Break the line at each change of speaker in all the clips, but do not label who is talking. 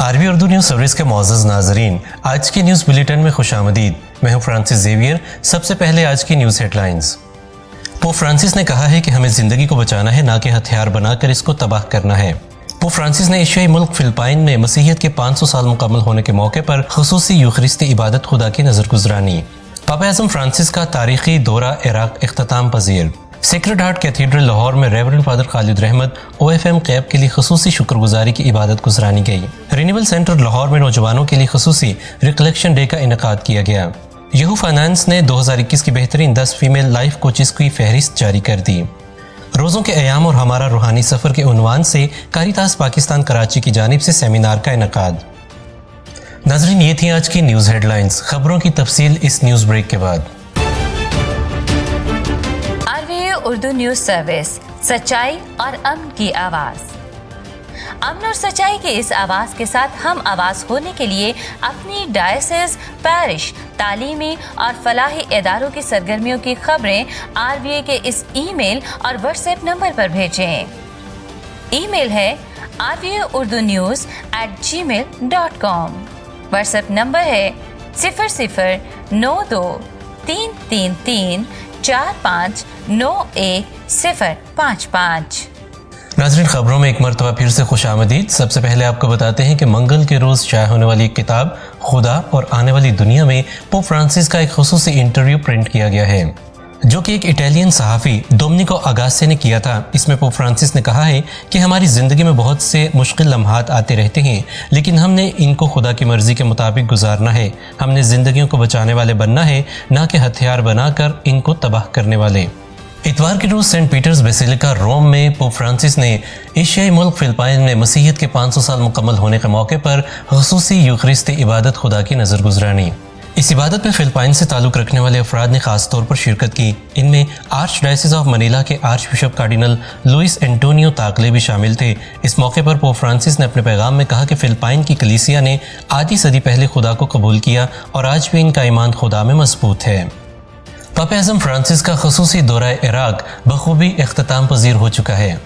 عربی Urdu news service کے معزز ناظرین، آج کی نیوز بلیٹن میں خوش آمدید۔ میں ہوں فرانسس زیویئر۔ سب سے پہلے آج کی news headlines. Pope Francis نے کہا ہے کہ ہمیں زندگی کو بچانا ہے، نہ کہ ہتھیار بنا کر اس کو تباہ کرنا ہے۔ پوپ فرانسس نے ایشیائی ملک فلپائن میں مسیحیت کے 500 سال مکمل ہونے کے موقع پر خصوصی یوخرستی عبادت خدا کی نظر گزرانی۔ پاپا اعظم فرانسس کا تاریخی دورہ عراق اختتام پذیر۔ سیکرڈ ہارٹ کیتھیڈرل لاہور میں ریورنڈ فادر خالد رحمت OFM قیب کے لیے خصوصی شکر گزاری کی عبادت گزرانی گئی۔ رینیول سینٹر لاہور میں نوجوانوں کے لیے خصوصی ریکلیکشن ڈے کا انعقاد کیا گیا۔ یہو فائنانس نے 2021 کی بہترین 10 فیمیل لائف کوچز کی فہرست جاری کر دی۔ روزوں کے ایام اور ہمارا روحانی سفر کے عنوان سے کاریتاس پاکستان کراچی کی جانب سے سیمینار کا انعقاد۔ ناظرین، یہ تھی آج کی نیوز ہیڈ لائنز۔ خبروں کی تفصیل اس نیوز بریک کے بعد۔
اردو نیوز سروس، سچائی اور امن کی آواز۔ امن اور سچائی کی اس آواز کے ساتھ ہم آواز ہونے کے لیے اپنی ڈائسس، پیرش، تعلیمی اور فلاحی اداروں کی سرگرمیوں کی خبریں RVA کے اس ای میل اور واٹس ایپ نمبر پر بھیجیں۔ ای میل ہے rvaurdunews@gmail.com۔ واٹس ایپ نمبر ہے 003233459155۔
ناظرین، خبروں میں ایک مرتبہ پھر سے خوش آمدید۔ سب سے پہلے آپ کو بتاتے ہیں کہ منگل کے روز شائع ہونے والی ایک کتاب خدا اور آنے والی دنیا میں پوپ فرانسس کا ایک خصوصی انٹرویو پرنٹ کیا گیا ہے، جو کہ ایک اٹیلین صحافی ڈومنیکو اگاسے نے کیا تھا۔ اس میں پوپ فرانسس نے کہا ہے کہ ہماری زندگی میں بہت سے مشکل لمحات آتے رہتے ہیں، لیکن ہم نے ان کو خدا کی مرضی کے مطابق گزارنا ہے۔ ہم نے زندگیوں کو بچانے والے بننا ہے، نہ کہ ہتھیار بنا کر ان کو تباہ کرنے والے۔ اتوار کے روز سینٹ پیٹرز بیسیلیکا روم میں پوپ فرانسس نے ایشیائی ملک فلپائن میں مسیحیت کے 500 سال مکمل ہونے کے موقع پر خصوصی یوخرستی عبادت خدا کی نظر گزرانی۔ اس عبادت میں فلپائن سے تعلق رکھنے والے افراد نے خاص طور پر شرکت کی۔ ان میں آرچ ڈائسس آف منیلا کے archbishop cardinal Luis Antonio Tagle بھی شامل تھے۔ اس موقع پر پوپ فرانسس نے اپنے پیغام میں کہا کہ فلپائن کی کلیسیا نے آدھی صدی پہلے خدا کو قبول کیا اور آج بھی ان کا ایمان خدا میں مضبوط ہے۔ پاپا اعظم فرانسس کا خصوصی دورہ عراق بخوبی اختتام پذیر ہو چکا ہے،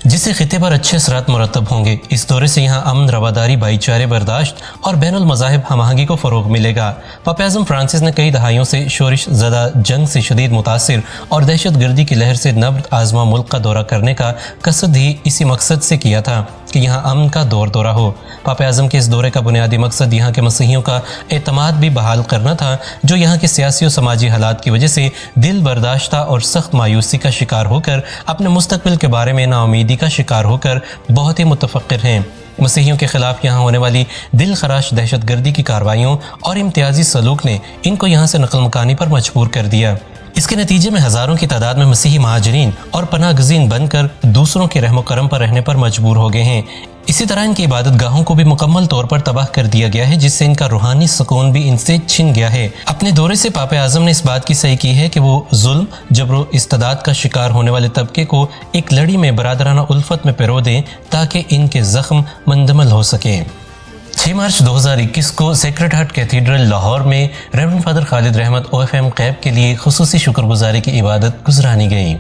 جس سے خطے پر اچھے اثرات مرتب ہوں گے۔ اس دورے سے یہاں امن، رواداری، بھائی چارے، برداشت اور بین المذاہب ہم آہنگی کو فروغ ملے گا۔ پاپا اعظم فرانسس نے کئی دہائیوں سے شورش زدہ، جنگ سے شدید متاثر اور دہشت گردی کی لہر سے نبرد آزما ملک کا دورہ کرنے کا قصد ہی اسی مقصد سے کیا تھا کہ یہاں امن کا دورہ ہو۔ پاپا اعظم کے اس دورے کا بنیادی مقصد یہاں کے مسیحیوں کا اعتماد بھی بحال کرنا تھا، جو یہاں کے سیاسی و سماجی حالات کی وجہ سے دل برداشتہ اور سخت مایوسی کا شکار ہو کر اپنے مستقبل کے بارے میں ناامیدی کا شکار ہو کر بہت ہی متفکر ہیں۔ مسیحیوں کے خلاف یہاں ہونے والی دل خراش دہشت گردی کی کارروائیوں اور امتیازی سلوک نے ان کو یہاں سے نقل مکانی پر مجبور کر دیا۔ اس کے نتیجے میں ہزاروں کی تعداد میں مسیحی مہاجرین اور پناہ گزین بن کر دوسروں کے رحم و کرم پر رہنے پر مجبور ہو گئے ہیں۔ اسی طرح ان کی عبادت گاہوں کو بھی مکمل طور پر تباہ کر دیا گیا ہے، جس سے ان کا روحانی سکون بھی ان سے چھن گیا ہے۔ اپنے دورے سے پاپا اعظم نے اس بات کی صحیح کی ہے کہ وہ ظلم، جبر و استبداد کا شکار ہونے والے طبقے کو ایک لڑی میں برادرانہ الفت میں پرو دیں تاکہ ان کے زخم مندمل ہو سکیں۔ 6 مارچ 2021 کو سیکرڈ ہارٹ کیتھیڈرل لاہور میں ریورنڈ فادر خالد رحمت OFM قیب کے لیے خصوصی شکر گزاری کی عبادت گزرانی گئی،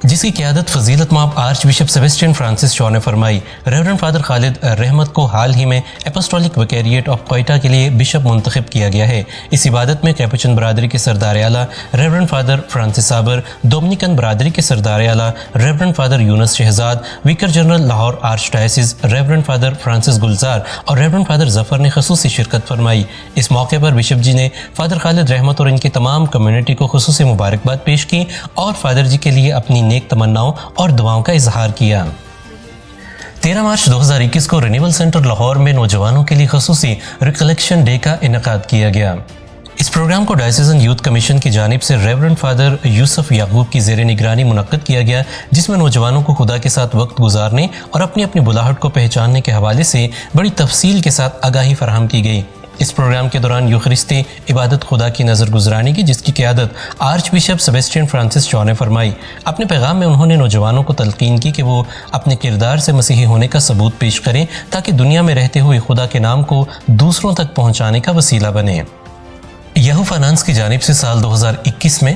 جس کی قیادت فضیلت مآب آرچ بشپ سیبسٹین فرانسس شو نے فرمائی۔ ریورنڈ فادر خالد رحمت کو حال ہی میں اپسٹولک ویکیریٹ آف کوئٹہ کے لیے بشپ منتخب کیا گیا ہے۔ اس عبادت میں کیپوچن برادری کے سردار اعلیٰ reverend father Francis Sabir, Dominican برادری کے سردار اعلیٰ reverend father Yunus Shahzad, vicar general Lahore archdiocese reverend father Francis Gulzar اور ریورنڈ فادر ظفر نے خصوصی شرکت فرمائی۔ اس موقع پر بشپ جی نے فادر خالد رحمت اور ان کی تمام کمیونٹی کو خصوصی مبارکباد پیش کی اور فادر جی کے لیے اپنی نیک تمناؤں اور دعاؤں کا اظہار کیا۔ 13 مارچ 2021 کو رینیول سینٹر لاہور میں نوجوانوں کے لیے خصوصی ریکلیکشن ڈے کا انعقاد کیا گیا۔ اس پروگرام کو ڈائسیزن یوتھ کمیشن کی جانب سے ریورنڈ فادر یوسف یعقوب کی زیر نگرانی منعقد کیا گیا، جس میں نوجوانوں کو خدا کے ساتھ وقت گزارنے اور اپنی بلاہٹ کو پہچاننے کے حوالے سے بڑی تفصیل کے ساتھ آگاہی فراہم کی گئی۔ اس پروگرام کے دوران یوخرستی عبادت خدا کی نظر گزرانی کی، جس کی قیادت آرچ بشپ سیبسٹین فرانسس شو نے فرمائی۔ اپنے پیغام میں انہوں نے نوجوانوں کو تلقین کی کہ وہ اپنے کردار سے مسیحی ہونے کا ثبوت پیش کریں تاکہ دنیا میں رہتے ہوئے خدا کے نام کو دوسروں تک پہنچانے کا وسیلہ بنے۔ یہو فائنانس کی جانب سے سال 2021 میں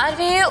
RVA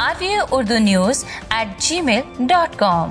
rvaurdunews@gmail.com।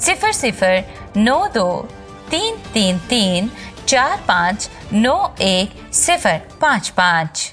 009333459155।